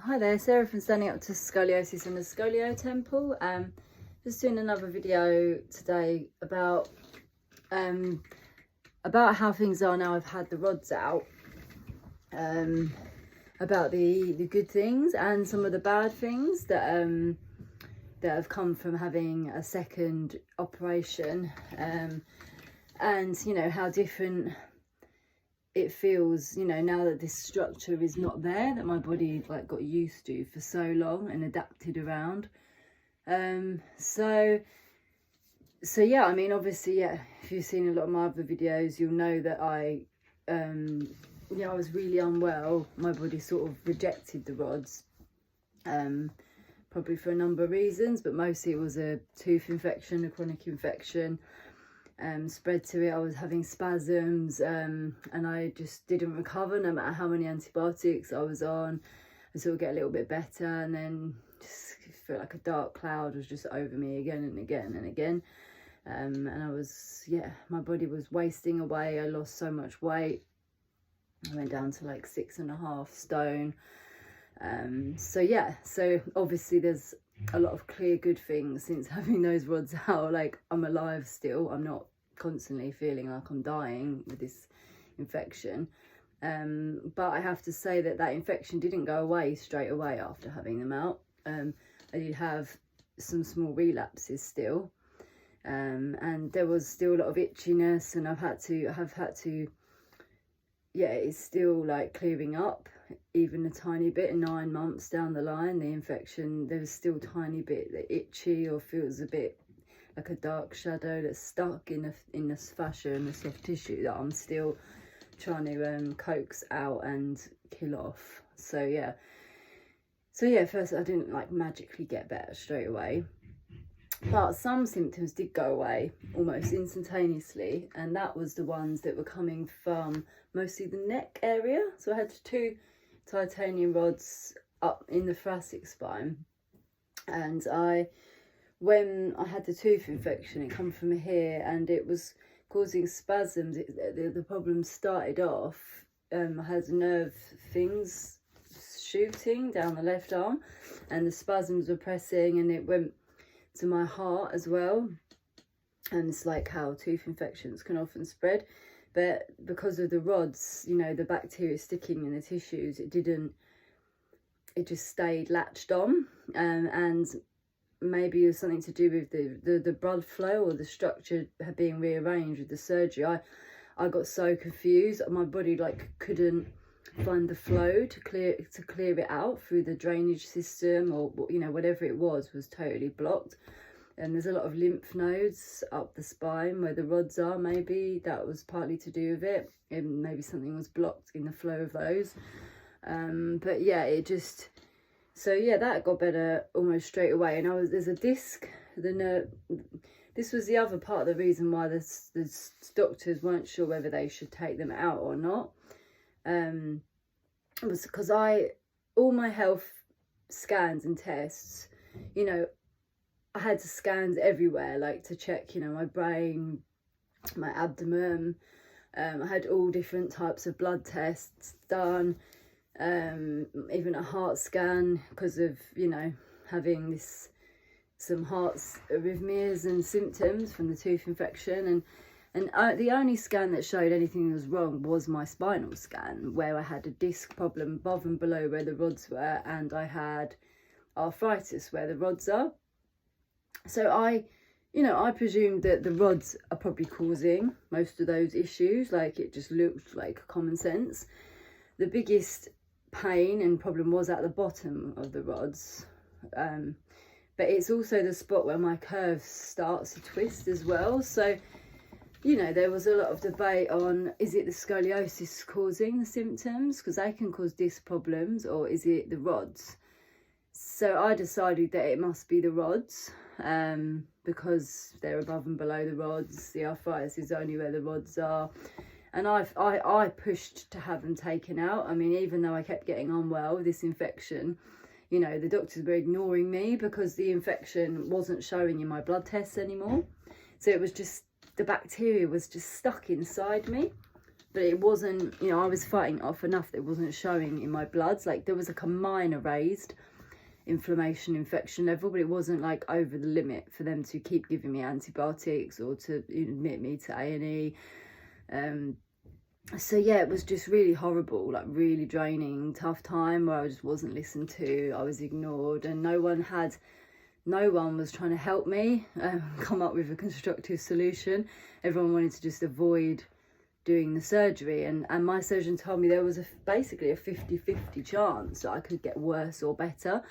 Hi there, Sarah from Standing Up to Scoliosis and the Scolio Temple. Just doing another video today about how things are now I've had the rods out. About the good things and some of the bad things that that have come from having a second operation, and you know how different it feels, you know, now that this structure is not there, that my body like got used to for so long and adapted around. So yeah, I mean, obviously, yeah, if you've seen a lot of my other videos, you'll know that I was really unwell. My body sort of rejected the rods, probably for a number of reasons, but mostly it was a tooth infection, a chronic infection. Spread to it. I was having spasms, and I just didn't recover no matter how many antibiotics I was on. I sort of get a little bit better, and then just felt like a dark cloud was just over me again and again and again. And I was, yeah, my body was wasting away. I lost so much weight. I went down to like 6.5 stone. So yeah, so obviously there's a lot of clear good things since having those rods out. Like, I'm alive still. I'm not constantly feeling like I'm dying with this infection. But I have to say that infection didn't go away straight away after having them out. I did have some small relapses still. And there was still a lot of itchiness, and I've had to, yeah, it's still like clearing up even a tiny bit. 9 months down the line, the infection, there was still a tiny bit that itchy or feels a bit like a dark shadow that's stuck in this fascia and the soft tissue that I'm still trying to coax out and kill off. So yeah, first I didn't like magically get better straight away, but some symptoms did go away almost instantaneously, and that was the ones that were coming from mostly the neck area. So I had 2 titanium rods up in the thoracic spine, and when I had the tooth infection, it come from here and it was causing spasms. The problem started off, I had nerve things shooting down the left arm, and the spasms were pressing, and it went to my heart as well. And it's like how tooth infections can often spread, but because of the rods, you know, the bacteria sticking in the tissues, it just stayed latched on. And maybe it was something to do with the blood flow or the structure being rearranged with the surgery. I got so confused. My body like couldn't find the flow to clear it out through the drainage system, or you know, whatever it was totally blocked. And there's a lot of lymph nodes up the spine where the rods are. Maybe that was partly to do with it, and maybe something was blocked in the flow of those. But yeah, so yeah, that got better almost straight away. And there's a disc, the nerve. This was the other part of the reason why the doctors weren't sure whether they should take them out or not. It was because all my health scans and tests, you know, I had scans everywhere, like to check, you know, my brain, my abdomen. I had all different types of blood tests done, even a heart scan, because of, you know, having some heart arrhythmias and symptoms from the tooth infection. And the only scan that showed anything was wrong was my spinal scan, where I had a disc problem above and below where the rods were, and I had arthritis where the rods are. So I presumed that the rods are probably causing most of those issues. Like, it just looked like common sense. The biggest pain and problem was at the bottom of the rods. But it's also the spot where my curve starts to twist as well. So, you know, there was a lot of debate on, is it the scoliosis causing the symptoms? Because they can cause disc problems, or is it the rods? So I decided that it must be the rods, because they're above and below the rods. The arthritis is only where the rods are. And I pushed to have them taken out. I mean, even though I kept getting unwell with this infection, you know, the doctors were ignoring me because the infection wasn't showing in my blood tests anymore. So it was just, the bacteria was just stuck inside me. but it wasn't, you know, I was fighting off enough that it wasn't showing in my bloods. Like there was like a minor raised inflammation infection level, but it wasn't like over the limit for them to keep giving me antibiotics or to admit me to A&E. So yeah, it was just really horrible, like really draining, tough time where I just wasn't listened to, I was ignored, and no one was trying to help me come up with a constructive solution. Everyone wanted to just avoid doing the surgery, and my surgeon told me there was basically a 50-50 chance that I could get worse or better.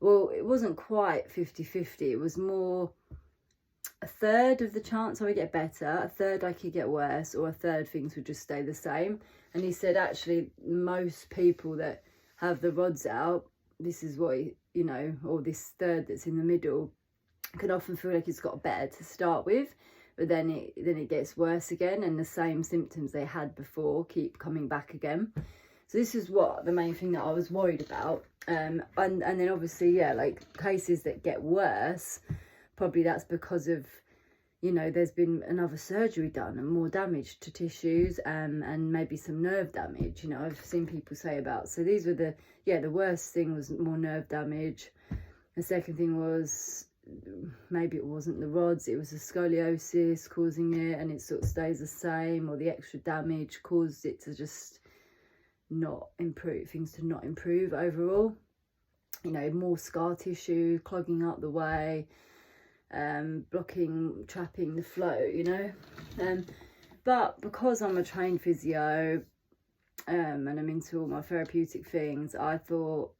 Well, it wasn't quite 50-50, it was more a third of the chance I would get better, a third I could get worse, or a third things would just stay the same. And he said actually most people that have the rods out, this is what, you know, or this third that's in the middle, can often feel like it's got better to start with, but then it gets worse again, and the same symptoms they had before keep coming back again. So this is what the main thing that I was worried about. And then obviously, yeah, like cases that get worse, probably that's because of, you know, there's been another surgery done and more damage to tissues, and maybe some nerve damage, you know, I've seen people say about. So these were the worst thing was more nerve damage. The second thing was maybe it wasn't the rods, it was the scoliosis causing it, and it sort of stays the same, or the extra damage caused it to just not improve, things to not improve overall. You know, more scar tissue clogging up the way, blocking, trapping the flow, you know. But because I'm a trained physio, and I'm into all my therapeutic things, I thought,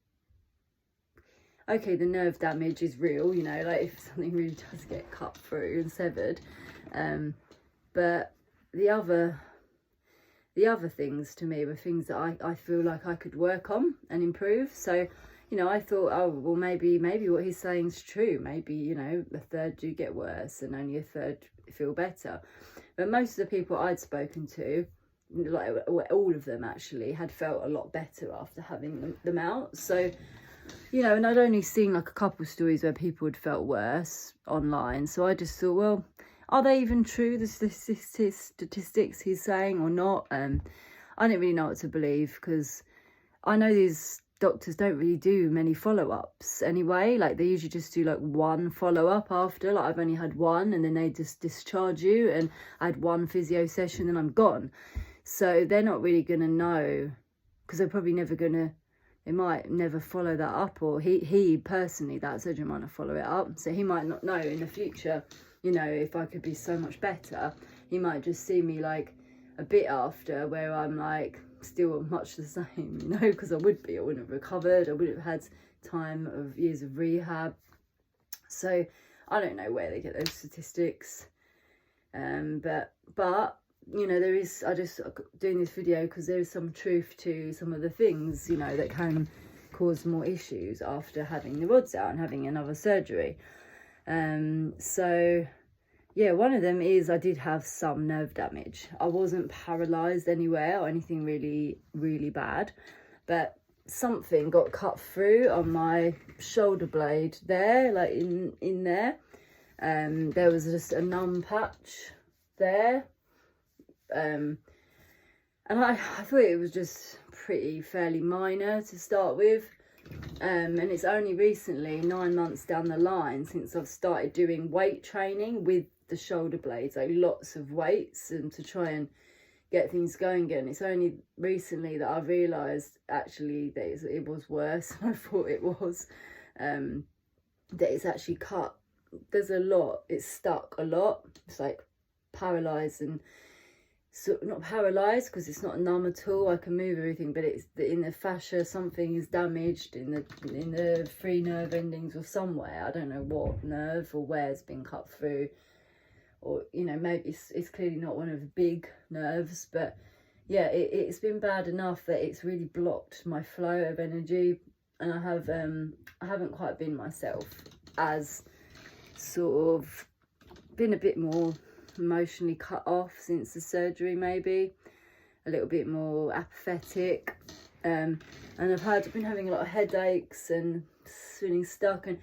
okay, the nerve damage is real, you know, like if something really does get cut through and severed. But the other things to me were things that I feel like I could work on and improve. So, you know, I thought, oh, well, maybe what he's saying is true. Maybe, you know, a third do get worse and only a third feel better. But most of the people I'd spoken to, like all of them actually, had felt a lot better after having them out. So, you know, and I'd only seen like a couple of stories where people had felt worse online. So I just thought, well, are they even true, the statistics he's saying, or not? I didn't really know what to believe, because I know these doctors don't really do many follow-ups anyway. Like they usually just do like one follow-up after, like I've only had one, and then they just discharge you, and I had one physio session and I'm gone. So they're not really gonna know, because they're probably never gonna, they might never follow that up, or he personally, that surgeon might not follow it up, so he might not know in the future, you know, if I could be so much better. He might just see me like a bit after where I'm like still much the same, you know, because I wouldn't have recovered, I wouldn't have had time of years of rehab. So I don't know where they get those statistics, but you know, there is, I just doing this video because there is some truth to some of the things, you know, that can cause more issues after having the rods out and having another surgery. So yeah, one of them is I did have some nerve damage. I wasn't paralyzed anywhere or anything really, really bad, but something got cut through on my shoulder blade there, like in there. There was just a numb patch there. And I thought it was just fairly minor to start with. And it's only recently, 9 months down the line, since I've started doing weight training with the shoulder blades, like lots of weights, and to try and get things going again. It's only recently that I've realised actually that it was worse than I thought it was. That it's actually cut. There's a lot. It's stuck a lot. It's like paralysed, and so not paralysed because it's not numb at all. I can move everything, but it's in the fascia, something is damaged in the free nerve endings or somewhere. I don't know what nerve or where it's been cut through, or you know, maybe it's clearly not one of the big nerves. But yeah, it's been bad enough that it's really blocked my flow of energy, and I haven't quite been myself, as sort of been a bit more emotionally cut off since the surgery, maybe a little bit more apathetic, and I've been having a lot of headaches and feeling stuck, and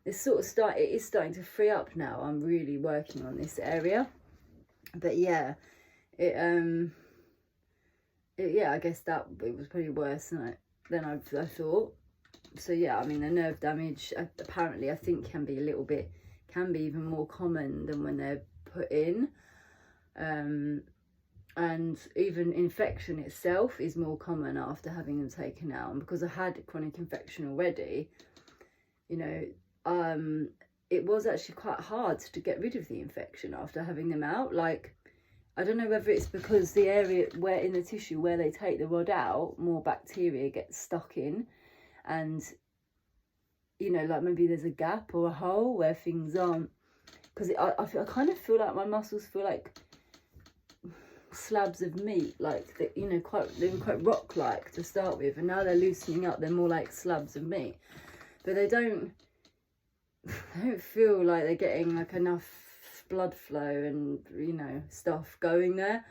it's sort of it is starting to free up now. I'm really working on this area, but yeah, yeah, I guess that it was probably worse than I thought. So yeah, I mean, the nerve damage apparently I think can be even more common than when they're put in. And even infection itself is more common after having them taken out. And because I had chronic infection already, you know, it was actually quite hard to get rid of the infection after having them out. Like, I don't know whether it's because the area where in the tissue where they take the rod out, more bacteria gets stuck in, and you know, like maybe there's a gap or a hole where things aren't, because I kind of feel like my muscles feel like slabs of meat, like that, you know, they were quite rock-like to start with, and now they're loosening up, they're more like slabs of meat, but they don't feel like they're getting like enough blood flow and, you know, stuff going there,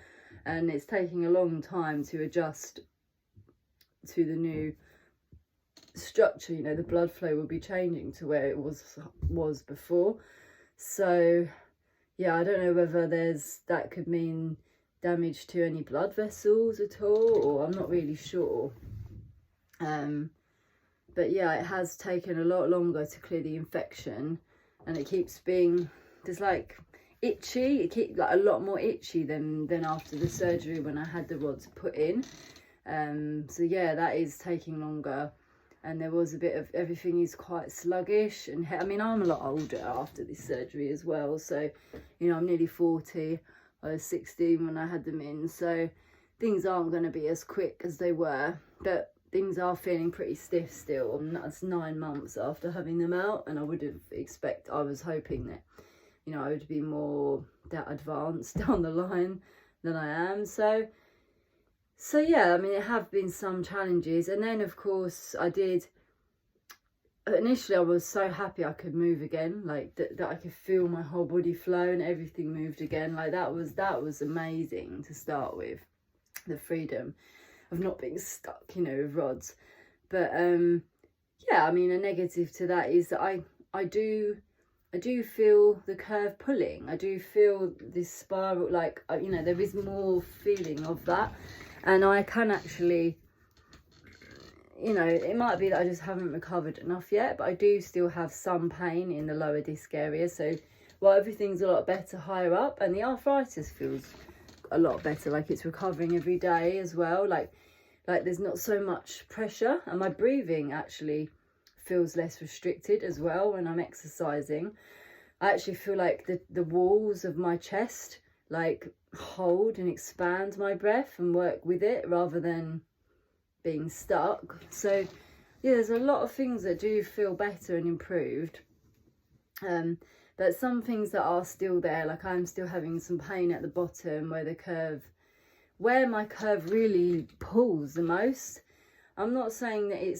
and it's taking a long time to adjust to the new structure. You know, the blood flow will be changing to where it was before. So yeah, I don't know whether that could mean damage to any blood vessels at all, or I'm not really sure. But yeah, it has taken a lot longer to clear the infection, and it keeps being just like itchy. It keeps like a lot more itchy than after the surgery when I had the rods put in. So yeah, that is taking longer, and there was a bit of everything is quite sluggish. And I mean, I'm a lot older after this surgery as well, so you know, I'm nearly 40. I was 16 when I had them in, so things aren't going to be as quick as they were, but things are feeling pretty stiff still. That's 9 months after having them out, and I was hoping that, you know, I would be more that advanced down the line than I am. So yeah, I mean, it have been some challenges. And then of course initially I was so happy I could move again, like that I could feel my whole body flow and everything moved again. Like that was amazing to start with, the freedom of not being stuck, you know, with rods. But yeah, I mean, a negative to that is that I do feel the curve pulling. I do feel this spiral, like, you know, there is more feeling of that, and I can actually, you know, it might be that I just haven't recovered enough yet, but I do still have some pain in the lower disc area. So while everything's a lot better higher up, and the arthritis feels a lot better, like it's recovering every day as well, like there's not so much pressure, and my breathing actually feels less restricted as well when I'm exercising. I actually feel like the walls of my chest like hold and expand my breath and work with it rather than being stuck. So yeah, there's a lot of things that do feel better and improved, but some things that are still there, like I'm still having some pain at the bottom where my curve really pulls the most. I'm not saying that it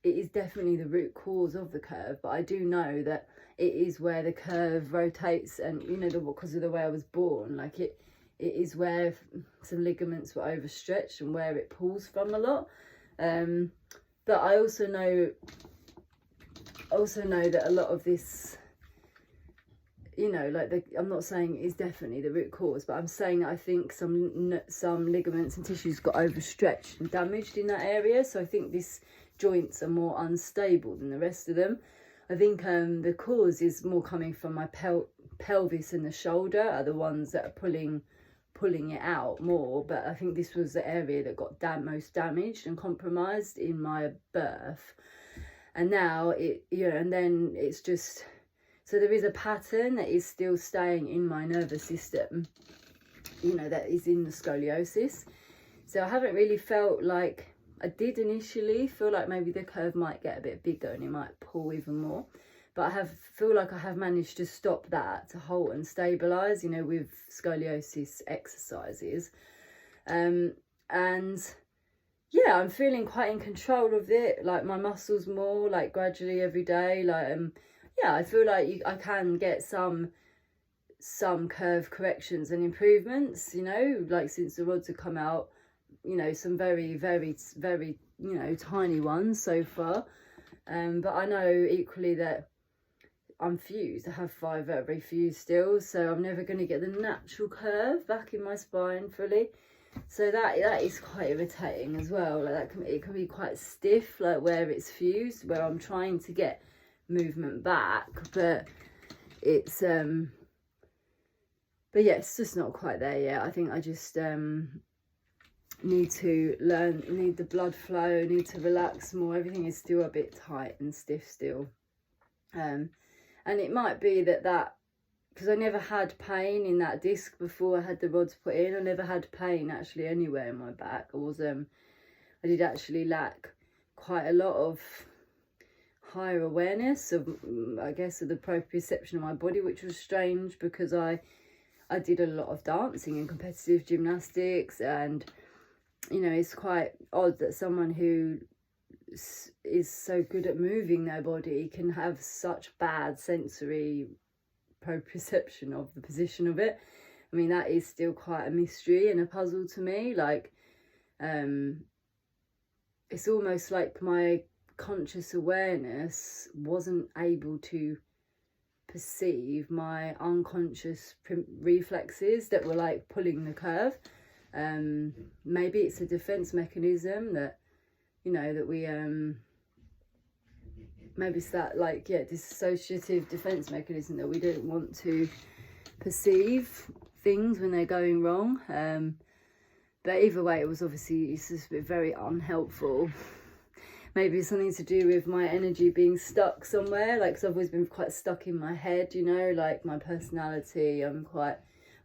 is definitely the root cause of the curve, but I do know that it is where the curve rotates, and you know, because of the way I was born, like it is where some ligaments were overstretched and where it pulls from a lot. But I also know that a lot of this, you know, like I'm not saying it's definitely the root cause, but I'm saying that I think some ligaments and tissues got overstretched and damaged in that area. So I think these joints are more unstable than the rest of them. I think the cause is more coming from my pelvis and the shoulder are the ones that are pulling it out more. But I think this was the area that got most damaged and compromised in my birth. And now and then it's just, so there is a pattern that is still staying in my nervous system, you know, that is in the scoliosis. So I haven't really felt like, I did initially feel like maybe the curve might get a bit bigger and it might pull even more, but I feel like I have managed to stop that, to halt and stabilize, you know, with scoliosis exercises. And yeah, I'm feeling quite in control of it, like my muscles more, like gradually every day, like yeah, I feel like I can get some curve corrections and improvements, you know, like since the rods have come out, you know, some very, very, very, you know, tiny ones so far. But I know equally that I'm fused. I have 5 vertebrae fused still, so I'm never going to get the natural curve back in my spine fully. So that is quite irritating as well. Like it can be quite stiff, like where it's fused, where I'm trying to get movement back, but it's but yeah, it's just not quite there yet. I think I just need the blood flow, need to relax more. Everything is still a bit tight and stiff still. And it might be that because I never had pain in that disc before I had the rods put in. I never had pain actually anywhere in my back. I did actually lack quite a lot of higher awareness of, I guess, of the proprioception of my body, which was strange because I did a lot of dancing and competitive gymnastics, and you know, it's quite odd that someone who is so good at moving their body can have such bad sensory proprioception of the position of it. I mean, that is still quite a mystery and a puzzle to me. Like it's almost like my conscious awareness wasn't able to perceive my unconscious reflexes that were like pulling the curve. Maybe it's a defense mechanism that, you know, that we maybe it's that, like, yeah, dissociative defense mechanism that we don't want to perceive things when they're going wrong. But either way, it's just very unhelpful. Maybe it's something to do with my energy being stuck somewhere, like, 'cause I've always been quite stuck in my head, you know, like my personality.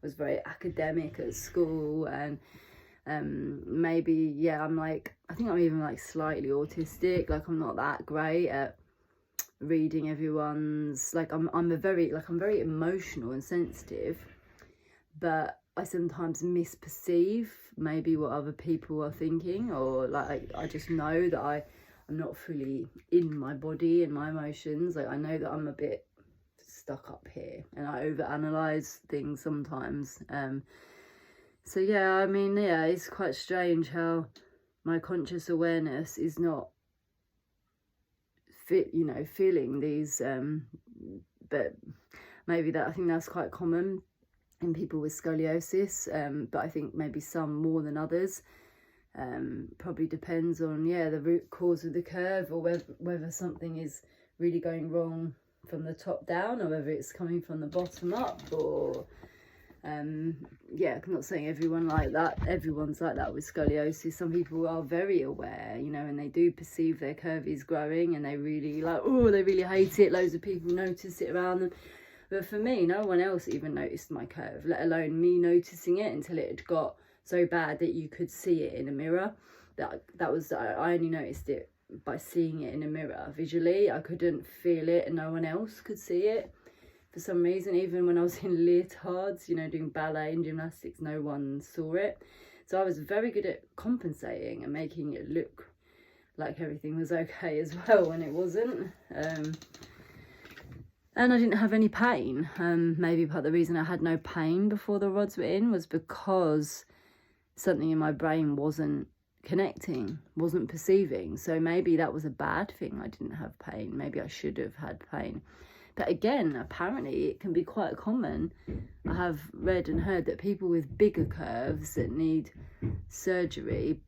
Was very academic at school, and maybe, yeah, I think I'm even like slightly autistic. Like, I'm not that great at reading everyone's, like, I'm very emotional and sensitive, but I sometimes misperceive maybe what other people are thinking, or like I just know that I'm not fully in my body and my emotions. Like, I know that I'm a bit stuck up here and I overanalyze things sometimes. So yeah, I mean, yeah, it's quite strange how my conscious awareness is not feeling these, but maybe I think that's quite common in people with scoliosis, but I think maybe some more than others. Probably depends on, yeah, the root cause of the curve, or whether something is really going wrong from the top down, or whether it's coming from the bottom up, or yeah, I'm not saying everyone's like that with scoliosis. Some people are very aware, you know, and they do perceive their curve is growing, and they really they really hate it. Loads of people notice it around them. But for me, no one else even noticed my curve, let alone me noticing it, until it had got so bad that you could see it in a mirror. I only noticed it by seeing it in a mirror visually. I couldn't feel it, and no one else could see it for some reason. Even when I was in leotards, you know, doing ballet and gymnastics, no one saw it. So I was very good at compensating and making it look like everything was okay as well when it wasn't. And I didn't have any pain. Maybe part of the reason I had no pain before the rods were in was because something in my brain wasn't connecting, wasn't perceiving. So maybe that was a bad thing. I didn't have pain. Maybe I should have had pain. But again, apparently it can be quite common. I have read and heard that people with bigger curves that need surgery,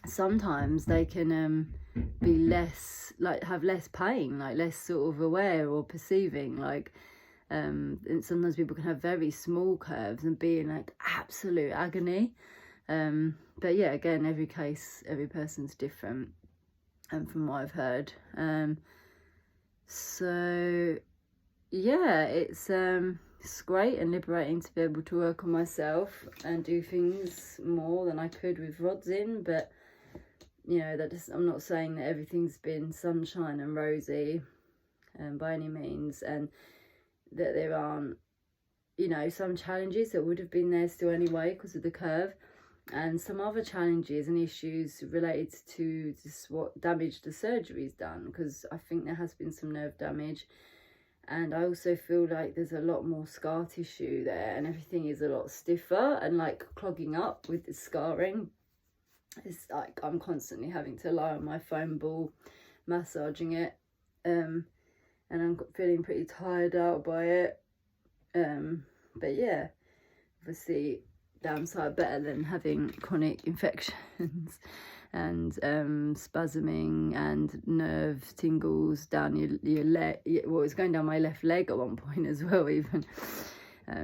sometimes they can be less, like, have less pain, like less sort of aware or perceiving, like, and sometimes people can have very small curves and be in like absolute agony. But yeah, again, every person's different, and from what I've heard. So yeah, it's great and liberating to be able to work on myself and do things more than I could with rods in. But you know, I'm not saying that everything's been sunshine and rosy, by any means, and that there aren't, you know, some challenges that would have been there still anyway because of the curve, and some other challenges and issues related to just what damage the surgery's done, because I think there has been some nerve damage. And I also feel like there's a lot more scar tissue there, and everything is a lot stiffer and like clogging up with the scarring. It's like I'm constantly having to lie on my foam ball, massaging it, and I'm feeling pretty tired out by it. But yeah, obviously downside better than having chronic infections and spasming and nerve tingles down your leg. Well, it's going down my left leg at one point as well, even.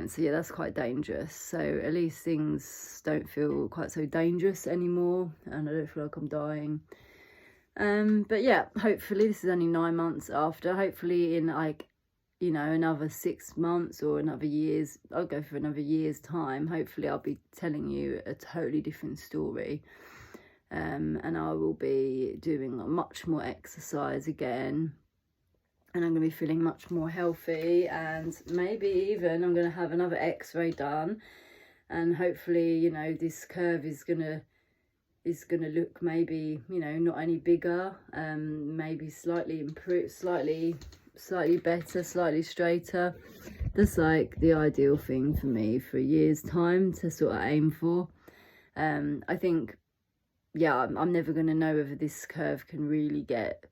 So yeah, that's quite dangerous. So at least things don't feel quite so dangerous anymore, and I don't feel like I'm dying. But yeah, hopefully this is only 9 months after. Hopefully in like, you know, another 6 months or another year's, I'll go for another year's time. Hopefully I'll be telling you a totally different story. And I will be doing much more exercise again. And I'm going to be feeling much more healthy, and maybe even I'm going to have another x-ray done, and hopefully, you know, this curve is going to look maybe, you know, not any bigger, maybe slightly improved, slightly better, slightly straighter. That's like the ideal thing for me for a year's time to sort of aim for. I think, yeah, I'm never going to know whether this curve can really get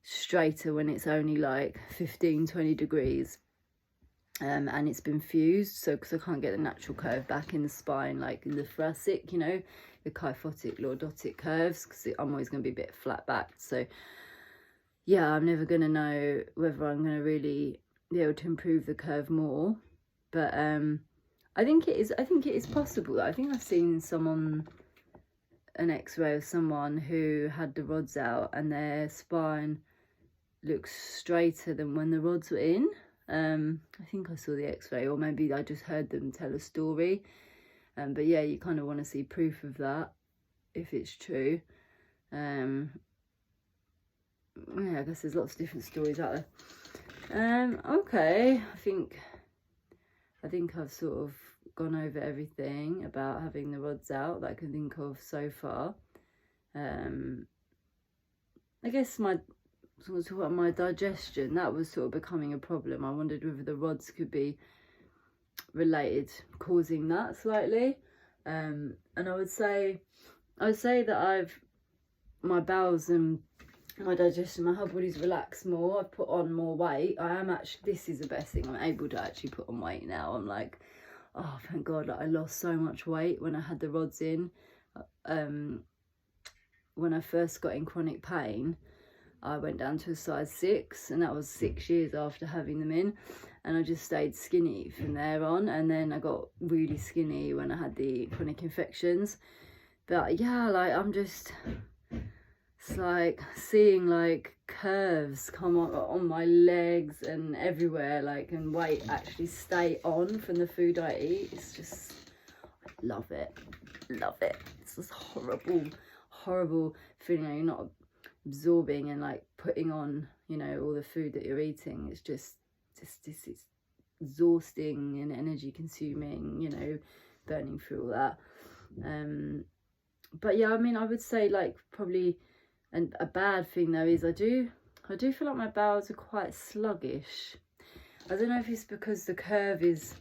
straighter when it's only like 15-20 degrees, and it's been fused, so because I can't get the natural curve back in the spine, like in the thoracic, you know, the kyphotic lordotic curves, because I'm always going to be a bit flat backed. So yeah, I'm never going to know whether I'm going to really be able to improve the curve more, but I think it is possible. I think I've seen an x-ray of someone who had the rods out and their spine looks straighter than when the rods were in. I think I saw the x-ray, or maybe I just heard them tell a story. But yeah, you kind of want to see proof of that if it's true. Yeah, I guess there's lots of different stories out there. Okay, I think I've sort of gone over everything about having the rods out that I can think of so far. I guess talk about my digestion, that was sort of becoming a problem. I wondered whether the rods could be related, causing that slightly. And I would say that my bowels and my digestion, my whole body's relaxed more. I've put on more weight. I am actually, this is the best thing, I'm able to actually put on weight now. I'm like, oh, thank God, like I lost so much weight when I had the rods in. When I first got in chronic pain, I went down to a size 6, and that was 6 years after having them in, and I just stayed skinny from there on. And then I got really skinny when I had the chronic infections. But yeah, like it's like seeing like curves come up on my legs and everywhere, like, and weight actually stay on from the food I eat. It's just, I love it. It's this horrible feeling like you're not absorbing and like putting on, you know, all the food that you're eating. It's just it's exhausting and energy consuming, you know, burning through all that. But yeah, I mean, I would say like probably, and a bad thing though is I do feel like my bowels are quite sluggish. I don't know if it's because the curve is,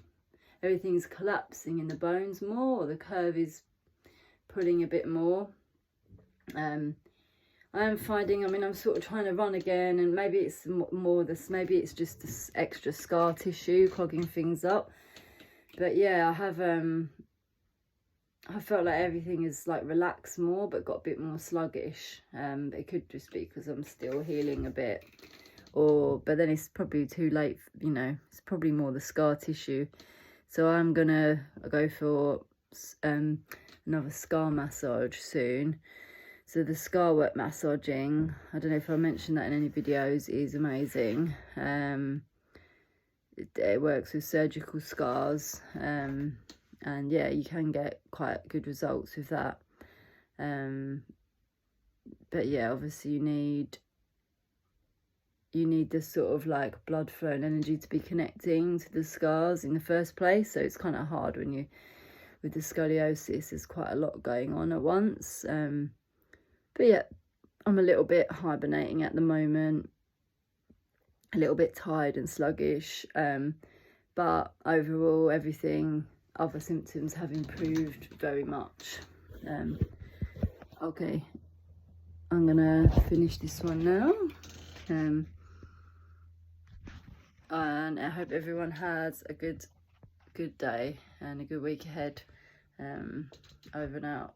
everything's collapsing in the bones more, or the curve is pulling a bit more. I am finding, I mean, I'm sort of trying to run again, and maybe it's more this, maybe it's just this extra scar tissue clogging things up. But yeah, I felt like everything is like relaxed more, but got a bit more sluggish. It could just be because I'm still healing a bit, but then it's probably too late, you know, it's probably more the scar tissue. So I'm gonna go for another scar massage soon. So the scar work massaging, I don't know if I mentioned that in any videos, is amazing. It works with surgical scars, and yeah, you can get quite good results with that. But yeah, obviously you need this sort of like blood flow and energy to be connecting to the scars in the first place. So it's kind of hard when you, with the scoliosis, there's quite a lot going on at once. But yeah, I'm a little bit hibernating at the moment, a little bit tired and sluggish, but overall everything, other symptoms have improved very much. Okay, I'm gonna finish this one now, and I hope everyone has a good day and a good week ahead. Over and out.